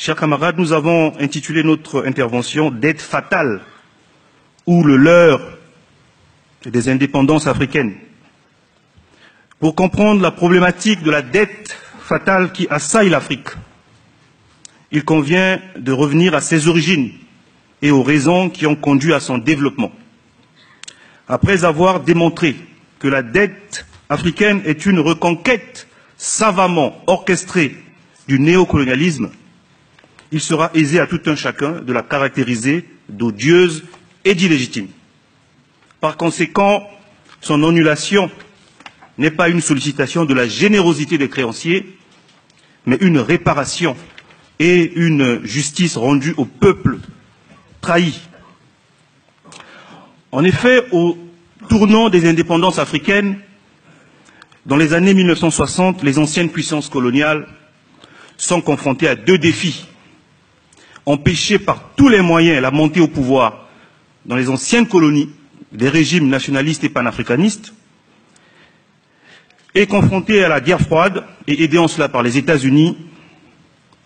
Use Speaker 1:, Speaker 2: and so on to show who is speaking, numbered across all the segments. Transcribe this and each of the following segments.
Speaker 1: Chers camarades, nous avons intitulé notre intervention « Dette fatale » ou le leurre des indépendances africaines. Pour comprendre la problématique de la dette fatale qui assaille l'Afrique, il convient de revenir à ses origines et aux raisons qui ont conduit à son développement. Après avoir démontré que la dette africaine est une reconquête savamment orchestrée du néocolonialisme, il sera aisé à tout un chacun de la caractériser d'odieuse et d'illégitime. Par conséquent, son annulation n'est pas une sollicitation de la générosité des créanciers, mais une réparation et une justice rendue au peuple trahi. En effet, au tournant des indépendances africaines, dans les années 1960, les anciennes puissances coloniales sont confrontées à deux défis. Empêcher par tous les moyens la montée au pouvoir dans les anciennes colonies des régimes nationalistes et panafricanistes, et confrontés à la guerre froide, et aidés en cela par les États-Unis,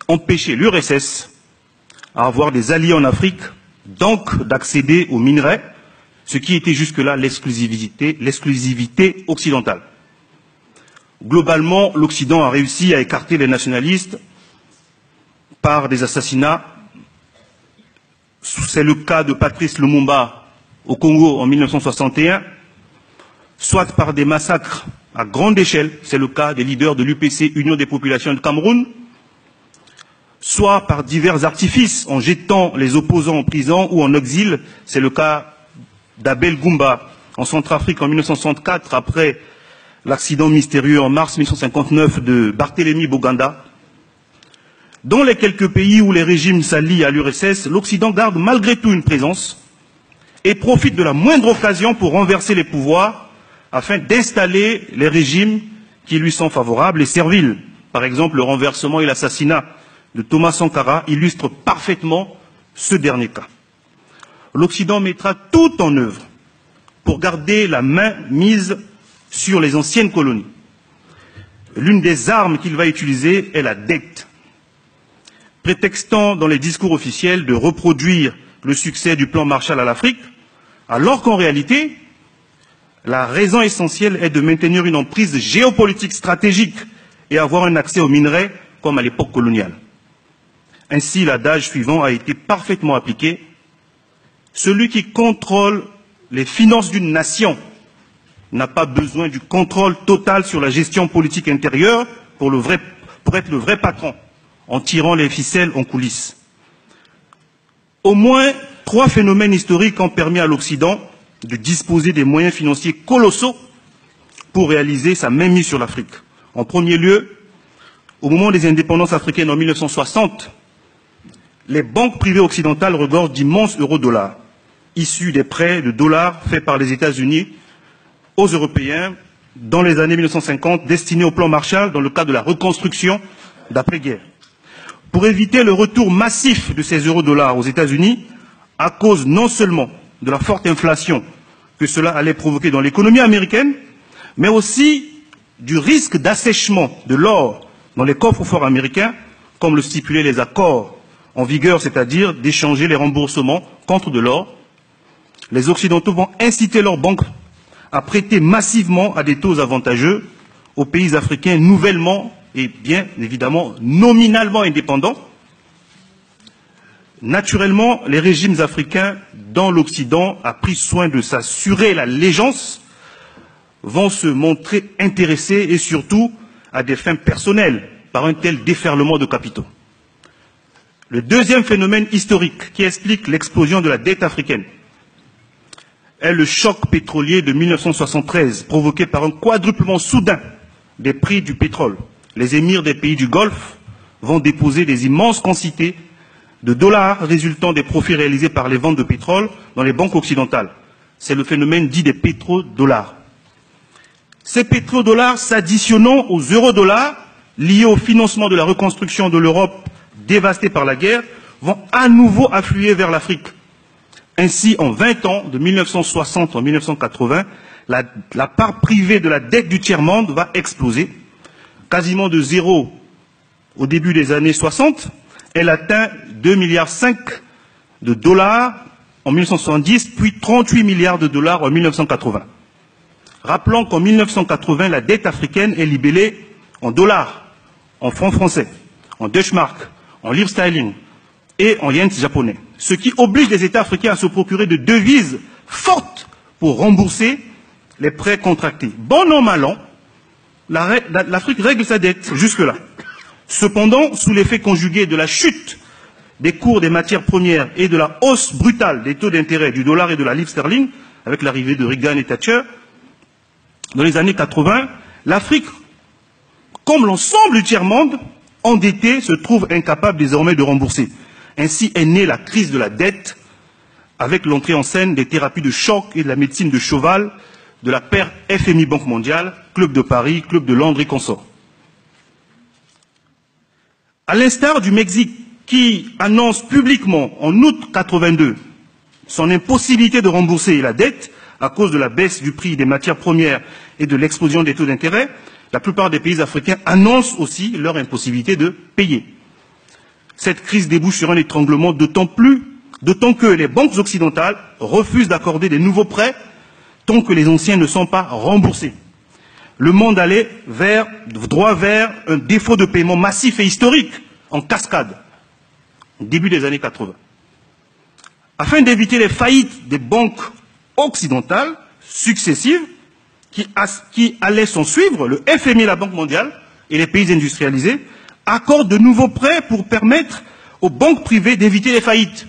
Speaker 1: empêcher l'URSS à avoir des alliés en Afrique, donc d'accéder aux minerais, ce qui était jusque-là l'exclusivité occidentale. Globalement, l'Occident a réussi à écarter les nationalistes par des assassinats. C'est le cas de Patrice Lumumba au Congo en 1961, soit par des massacres à grande échelle, c'est le cas des leaders de l'UPC, Union des populations de Cameroun, soit par divers artifices en jetant les opposants en prison ou en exil, c'est le cas d'Abel Goumba en Centrafrique en 1964, après l'accident mystérieux en mars 1959 de Barthélemy Boganda. Dans les quelques pays où les régimes s'allient à l'URSS, l'Occident garde malgré tout une présence et profite de la moindre occasion pour renverser les pouvoirs afin d'installer les régimes qui lui sont favorables et serviles. Par exemple, le renversement et l'assassinat de Thomas Sankara illustrent parfaitement ce dernier cas. L'Occident mettra tout en œuvre pour garder la main mise sur les anciennes colonies. L'une des armes qu'il va utiliser est la dette. Prétextant dans les discours officiels de reproduire le succès du plan Marshall à l'Afrique, alors qu'en réalité, la raison essentielle est de maintenir une emprise géopolitique stratégique et avoir un accès aux minerais comme à l'époque coloniale. Ainsi, l'adage suivant a été parfaitement appliqué. Celui qui contrôle les finances d'une nation n'a pas besoin du contrôle total sur la gestion politique intérieure pour être le vrai patron, en tirant les ficelles en coulisses. Au moins 3 phénomènes historiques ont permis à l'Occident de disposer des moyens financiers colossaux pour réaliser sa mainmise sur l'Afrique. En premier lieu, au moment des indépendances africaines en 1960, les banques privées occidentales regorgent d'immenses euro-dollars, issus des prêts de dollars faits par les États-Unis aux Européens dans les années 1950, destinés au plan Marshall dans le cadre de la reconstruction d'après-guerre. Pour éviter le retour massif de ces euro-dollars aux États-Unis, à cause non seulement de la forte inflation que cela allait provoquer dans l'économie américaine, mais aussi du risque d'assèchement de l'or dans les coffres forts américains, comme le stipulaient les accords en vigueur, c'est-à-dire d'échanger les remboursements contre de l'or. Les Occidentaux vont inciter leurs banques à prêter massivement à des taux avantageux aux pays africains nouvellement et bien évidemment nominalement indépendants. Naturellement, les régimes africains dont l'Occident a pris soin de s'assurer l'allégeance vont se montrer intéressés et surtout à des fins personnelles par un tel déferlement de capitaux. Le deuxième phénomène historique qui explique l'explosion de la dette africaine est le choc pétrolier de 1973 provoqué par un quadruplement soudain des prix du pétrole. Les émirs des pays du Golfe vont déposer des immenses quantités de dollars résultant des profits réalisés par les ventes de pétrole dans les banques occidentales. C'est le phénomène dit des pétrodollars. Ces pétrodollars s'additionnant aux eurodollars liés au financement de la reconstruction de l'Europe dévastée par la guerre vont à nouveau affluer vers l'Afrique. Ainsi, en 20 ans, de 1960 en 1980, la part privée de la dette du tiers-monde va exploser, quasiment de 0 au début des années 60, Elle atteint 2,5 milliards de dollars en 1970, puis 38 milliards de dollars en 1980. Rappelons qu'en 1980, la dette africaine est libellée en dollars, en francs français, en Deutschmark, en livres sterling et en yens japonais. Ce qui oblige les États africains à se procurer de devises fortes pour rembourser les prêts contractés. Bon an, mal an, l'Afrique règle sa dette jusque-là. Cependant, sous l'effet conjugué de la chute des cours des matières premières et de la hausse brutale des taux d'intérêt du dollar et de la livre sterling, avec l'arrivée de Reagan et Thatcher, dans les années 80, l'Afrique, comme l'ensemble du tiers-monde, endetté, se trouve incapable désormais de rembourser. Ainsi est née la crise de la dette, avec l'entrée en scène des thérapies de choc et de la médecine de cheval, de la paire FMI Banque mondiale, Club de Paris, Club de Londres et consorts. À l'instar du Mexique, qui annonce publiquement en août 82 son impossibilité de rembourser la dette à cause de la baisse du prix des matières premières et de l'explosion des taux d'intérêt, la plupart des pays africains annoncent aussi leur impossibilité de payer. Cette crise débouche sur un étranglement d'autant que les banques occidentales refusent d'accorder des nouveaux prêts tant que les anciens ne sont pas remboursés. Le monde allait droit vers un défaut de paiement massif et historique en cascade, au début des années 80. Afin d'éviter les faillites des banques occidentales successives qui allaient s'en suivre, le FMI, la Banque mondiale et les pays industrialisés accordent de nouveaux prêts pour permettre aux banques privées d'éviter les faillites.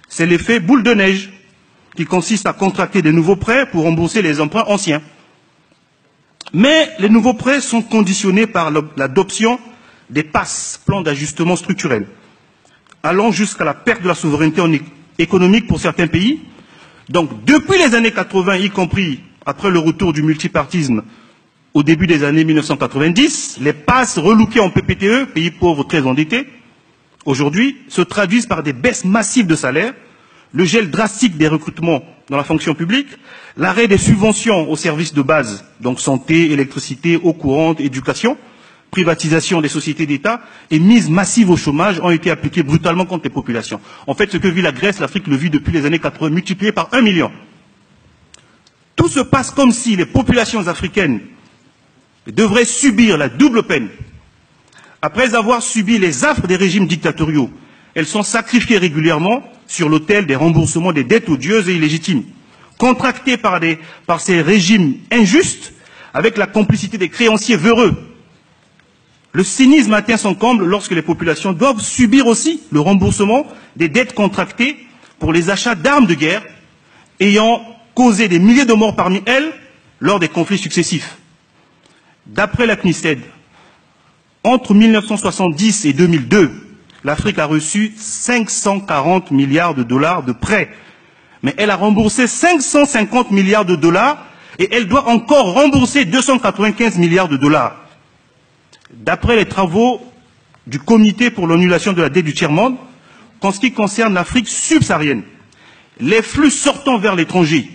Speaker 1: C'est l'effet boule de neige qui consiste à contracter de nouveaux prêts pour rembourser les emprunts anciens. Mais les nouveaux prêts sont conditionnés par l'adoption des PAS, plans d'ajustement structurel, allant jusqu'à la perte de la souveraineté économique pour certains pays. Donc, depuis les années 80, y compris après le retour du multipartisme au début des années 1990, les PAS relookés en PPTE, pays pauvres très endettés, aujourd'hui, se traduisent par des baisses massives de salaires, le gel drastique des recrutements dans la fonction publique, l'arrêt des subventions aux services de base, donc santé, électricité, eau courante, éducation, privatisation des sociétés d'État et mise massive au chômage ont été appliquées brutalement contre les populations. En fait, ce que vit la Grèce, l'Afrique le vit depuis les années 80, multiplié par 1 million. Tout se passe comme si les populations africaines devraient subir la double peine. Après avoir subi les affres des régimes dictatoriaux, elles sont sacrifiées régulièrement sur l'autel des remboursements des dettes odieuses et illégitimes, contractées par ces régimes injustes avec la complicité des créanciers véreux. Le cynisme atteint son comble lorsque les populations doivent subir aussi le remboursement des dettes contractées pour les achats d'armes de guerre ayant causé des milliers de morts parmi elles lors des conflits successifs. D'après la CNICED, entre 1970 et 2002, l'Afrique a reçu 540 milliards de dollars de prêts, mais elle a remboursé 550 milliards de dollars et elle doit encore rembourser 295 milliards de dollars. D'après les travaux du Comité pour l'annulation de la dette du tiers-monde, en ce qui concerne l'Afrique subsaharienne, les flux sortant vers l'étranger,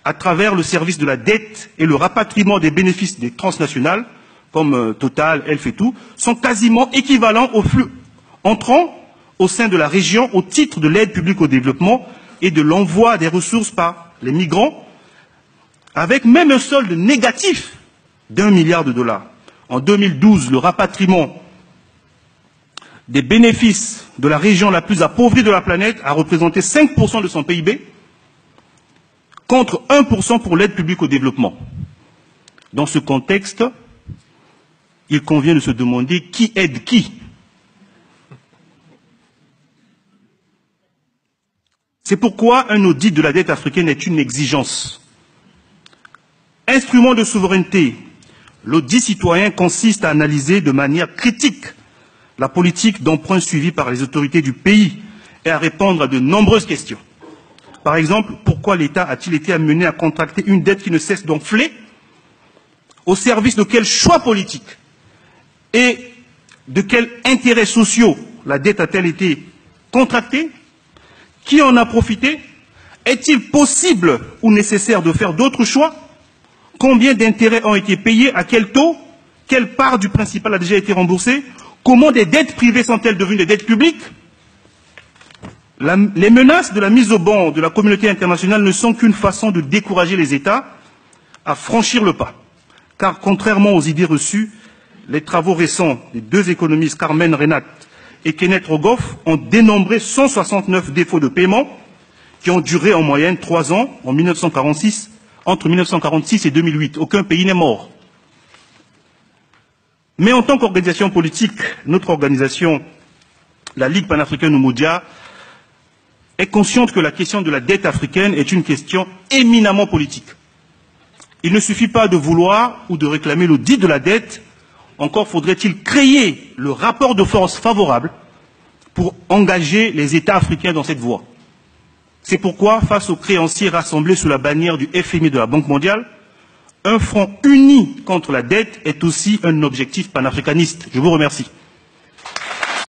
Speaker 1: à travers le service de la dette et le rapatriement des bénéfices des transnationales, comme Total, Elf et tout, sont quasiment équivalents aux flux entrant au sein de la région au titre de l'aide publique au développement et de l'envoi des ressources par les migrants, avec même un solde négatif d'1 milliard de dollars. En 2012, le rapatriement des bénéfices de la région la plus appauvrie de la planète a représenté 5% de son PIB, contre 1% pour l'aide publique au développement. Dans ce contexte, il convient de se demander qui aide qui. C'est pourquoi un audit de la dette africaine est une exigence. Instrument de souveraineté, l'audit citoyen consiste à analyser de manière critique la politique d'emprunt suivie par les autorités du pays et à répondre à de nombreuses questions. Par exemple, pourquoi l'État a-t-il été amené à contracter une dette qui ne cesse d'enfler? Au service de quels choix politiques et de quels intérêts sociaux la dette a-t-elle été contractée? Qui en a profité? Est-il possible ou nécessaire de faire d'autres choix? Combien d'intérêts ont été payés? À quel taux? Quelle part du principal a déjà été remboursée? Comment des dettes privées sont-elles devenues des dettes publiques? Les menaces de la mise au ban de la communauté internationale ne sont qu'une façon de décourager les États à franchir le pas. Car contrairement aux idées reçues, les travaux récents des deux économistes Carmen Renat et Kenneth Rogoff ont dénombré 169 défauts de paiement qui ont duré en moyenne 3 ans entre 1946 et 2008. Aucun pays n'est mort. Mais en tant qu'organisation politique, notre organisation, la Ligue panafricaine Umoja, est consciente que la question de la dette africaine est une question éminemment politique. Il ne suffit pas de vouloir ou de réclamer l'audit de la dette, encore faudrait-il créer le rapport de force favorable pour engager les États africains dans cette voie. C'est pourquoi, face aux créanciers rassemblés sous la bannière du FMI de la Banque mondiale, un front uni contre la dette est aussi un objectif panafricaniste. Je vous remercie.